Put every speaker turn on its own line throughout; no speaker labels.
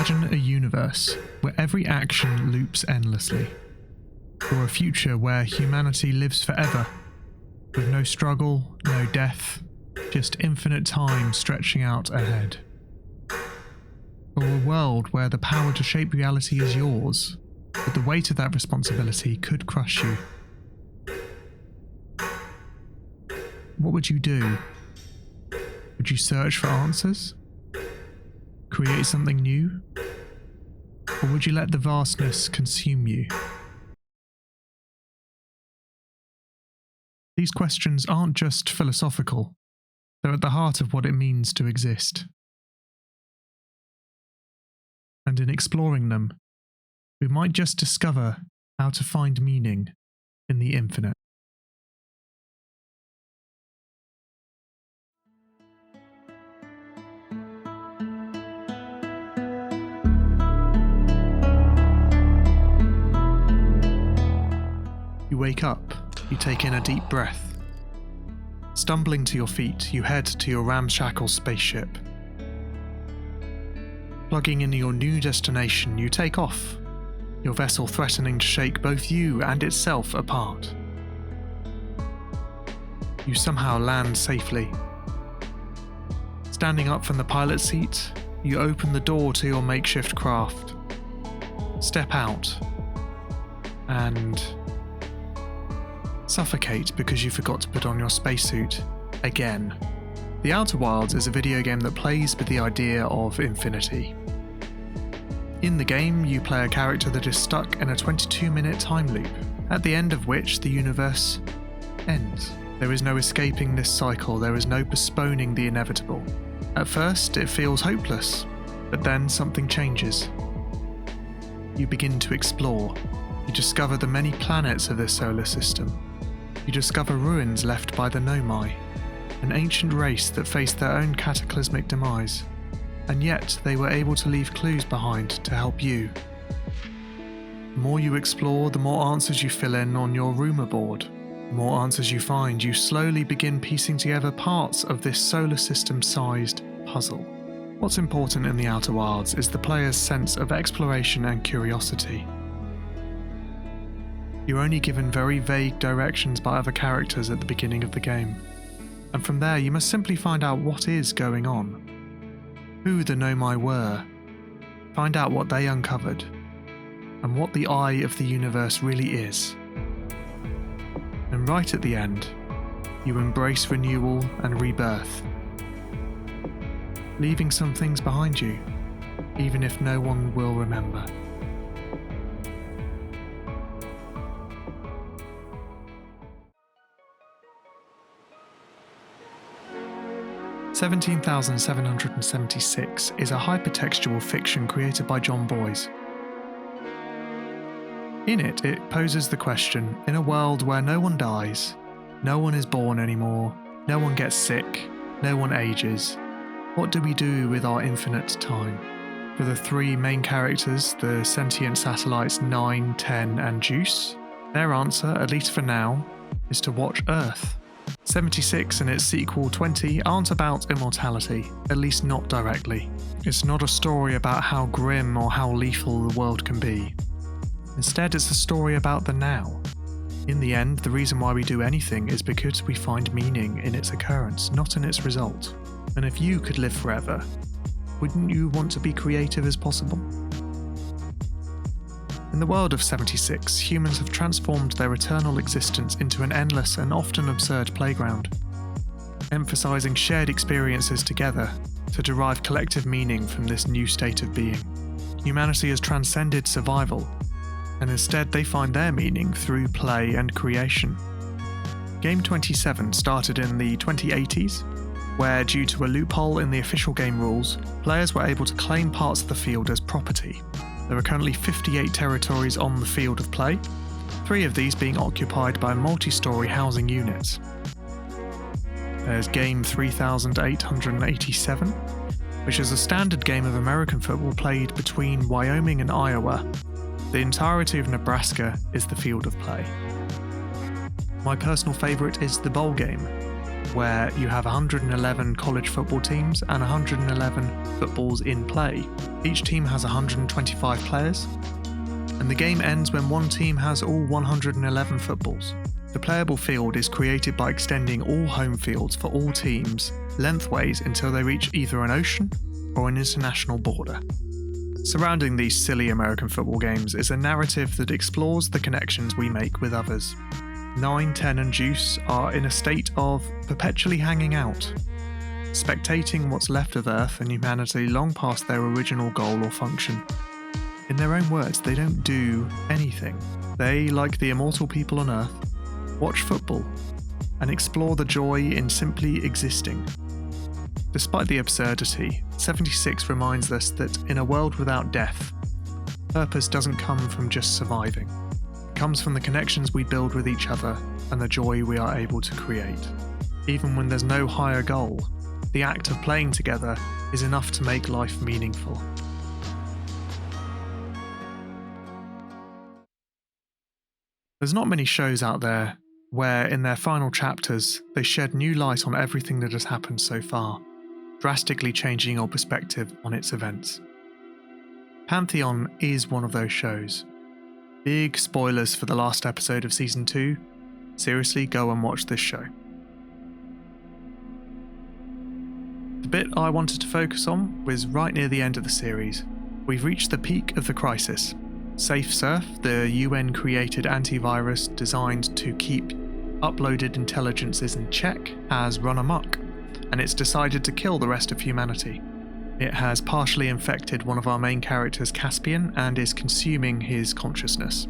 Imagine a universe where every action loops endlessly, or a future where humanity lives forever, with no struggle, no death, just infinite time stretching out ahead. Or a world where the power to shape reality is yours, but the weight of that responsibility could crush you. What would you do? Would you search for answers? Create something new? Or would you let the vastness consume you? These questions aren't just philosophical, they're at the heart of what it means to exist. And in exploring them, we might just discover how to find meaning in the infinite. You wake up, you take in a deep breath. Stumbling to your feet, you head to your ramshackle spaceship. Plugging in your new destination, you take off, your vessel threatening to shake both you and itself apart. You somehow land safely. Standing up from the pilot seat, you open the door to your makeshift craft. Step out, and suffocate because you forgot to put on your spacesuit again. The Outer Wilds is a video game that plays with the idea of infinity. In the game, you play a character that is stuck in a 22-minute time loop, at the end of which the universe ends. There is no escaping this cycle, there is no postponing the inevitable. At first, it feels hopeless, but then something changes. You begin to explore. You discover the many planets of this solar system. You discover ruins left by the Nomai, an ancient race that faced their own cataclysmic demise, and yet they were able to leave clues behind to help you. The more you explore, the more answers you fill in on your rumour board. The more answers you find, you slowly begin piecing together parts of this solar system-sized puzzle. What's important in the Outer Wilds is the player's sense of exploration and curiosity. You're only given very vague directions by other characters at the beginning of the game, and from there you must simply find out what is going on, who the Nomai were, find out what they uncovered, and what the eye of the universe really is. And right at the end, you embrace renewal and rebirth, leaving some things behind you, even if no one will remember. "17,776 is a hypertextual fiction created by John Boyes. In it, it poses the question, in a world where no one dies, no one is born anymore, no one gets sick, no one ages, what do we do with our infinite time? For the three main characters, the sentient satellites 9, 10 and Juice, their answer, at least for now, is to watch Earth. 76 and its sequel 20 aren't about immortality, at least not directly. It's not a story about how grim or how lethal the world can be. Instead, it's a story about the now. In the end, the reason why we do anything is because we find meaning in its occurrence, not in its result. And if you could live forever, wouldn't you want to be creative as possible? In the world of 76, humans have transformed their eternal existence into an endless and often absurd playground, emphasizing shared experiences together to derive collective meaning from this new state of being. Humanity has transcended survival, and instead they find their meaning through play and creation. Game 27 started in the 2080s, where due to a loophole in the official game rules, players were able to claim parts of the field as property. There are currently 58 territories on the field of play, 3 of these being occupied by multi-storey housing units. There's game 3887, which is a standard game of American football played between Wyoming and Iowa. The entirety of Nebraska is the field of play. My personal favourite is the bowl game, where you have 111 college football teams and 111 footballs in play. Each team has 125 players, and the game ends when one team has all 111 footballs. The playable field is created by extending all home fields for all teams lengthways until they reach either an ocean or an international border. Surrounding these silly American football games is a narrative that explores the connections we make with others. 9, 10 and Juice are in a state of perpetually hanging out, spectating what's left of Earth and humanity long past their original goal or function. In their own words, they don't do anything. They, like the immortal people on Earth, watch football and explore the joy in simply existing. Despite the absurdity, 76 reminds us that in a world without death, purpose doesn't come from just surviving. It comes from the connections we build with each other and the joy we are able to create. Even when there's no higher goal, the act of playing together is enough to make life meaningful. There's not many shows out there where, in their final chapters, they shed new light on everything that has happened so far, drastically changing your perspective on its events. Pantheon is one of those shows. Big spoilers for the last episode of Season 2. Seriously, go and watch this show. The bit I wanted to focus on was right near the end of the series. We've reached the peak of the crisis. SafeSurf, the UN-created antivirus designed to keep uploaded intelligences in check, has run amok, and it's decided to kill the rest of humanity. It has partially infected one of our main characters, Caspian, and is consuming his consciousness.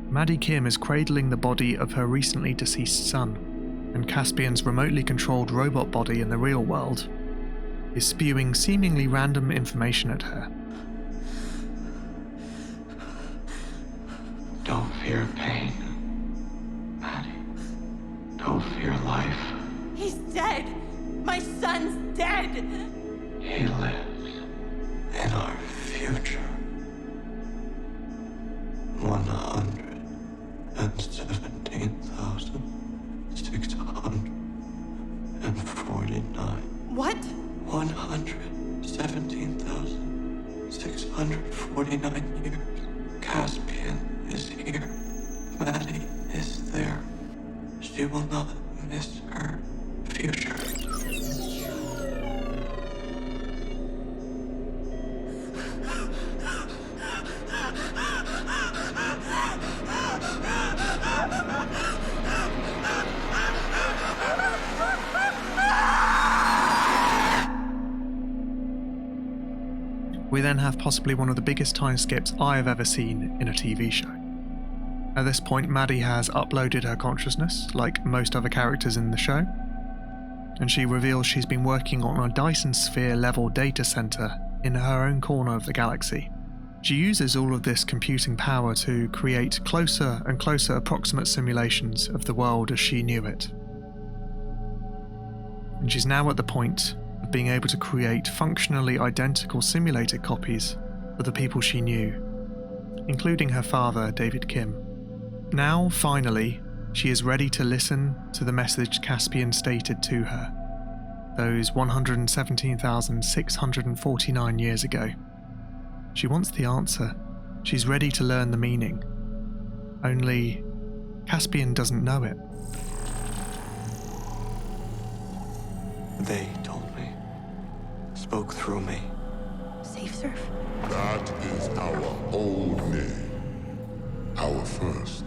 Maddie Kim is cradling the body of her recently deceased son, and Caspian's remotely controlled robot body in the real world is spewing seemingly random information at her.
Don't fear pain, Maddie. Don't fear life.
He's dead! My son's dead!
He lives in our future. 117,649.
What?
117,649 years. Caspian is here. Maddie is there. She will not miss her future.
We then have possibly one of the biggest time skips I have ever seen in a TV show. At this point, Maddie has uploaded her consciousness, like most other characters in the show, and she reveals she's been working on a Dyson Sphere level data center in her own corner of the galaxy. She uses all of this computing power to create closer and closer approximate simulations of the world as she knew it. And she's now at the point of being able to create functionally identical simulated copies of the people she knew, including her father, David Kim. Now, finally, she is ready to listen to the message Caspian stated to her, those 117,649 years ago. She wants the answer. She's ready to learn the meaning. Only, Caspian doesn't know it.
They told me. Spoke through me.
SafeSurf?
That is our old name. Our first.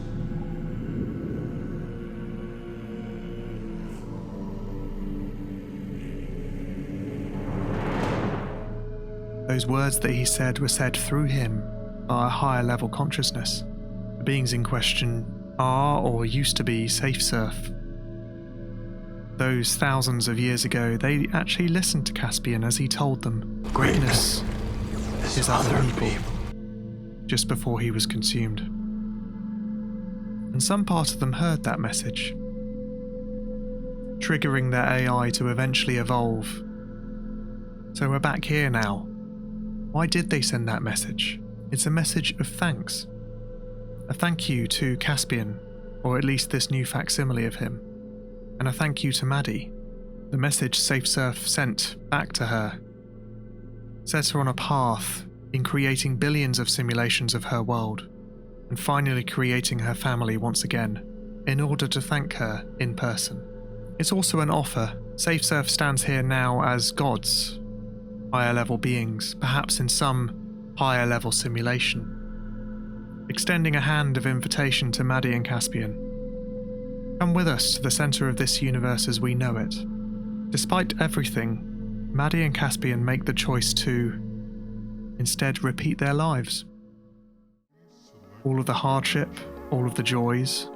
Those words that he said were said through him by a higher level consciousness. The beings in question are or used to be SafeSurf. Those thousands of years ago, they actually listened to Caspian as he told them greatness is other people, just before he was consumed. And some part of them heard that message, triggering their AI to eventually evolve. So we're back here now. Why did they send that message? It's a message of thanks. A thank you to Caspian, or at least this new facsimile of him. and a thank you to Maddie. The message SafeSurf sent back to her set her on a path in creating billions of simulations of her world, and finally creating her family once again, in order to thank her in person. It's also an offer. SafeSurf stands here now as gods, higher level beings, perhaps in some higher level simulation, extending a hand of invitation to Maddie and Caspian. Come with us to the centre of this universe as we know it. Despite everything, Maddie and Caspian make the choice to instead repeat their lives. All of the hardship, all of the joys,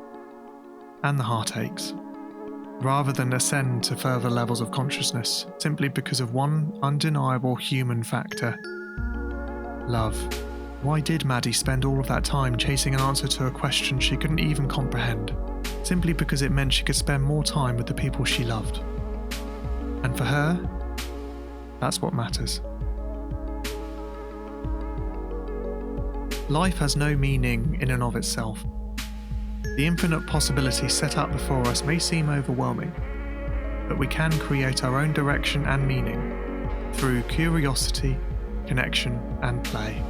and the heartaches, rather than ascend to further levels of consciousness simply because of one undeniable human factor: love. Why did Maddie spend all of that time chasing an answer to a question she couldn't even comprehend, simply because it meant she could spend more time with the people she loved? And for her, that's what matters. Life has no meaning in and of itself. The infinite possibilities set up before us may seem overwhelming, but we can create our own direction and meaning through curiosity, connection, and play.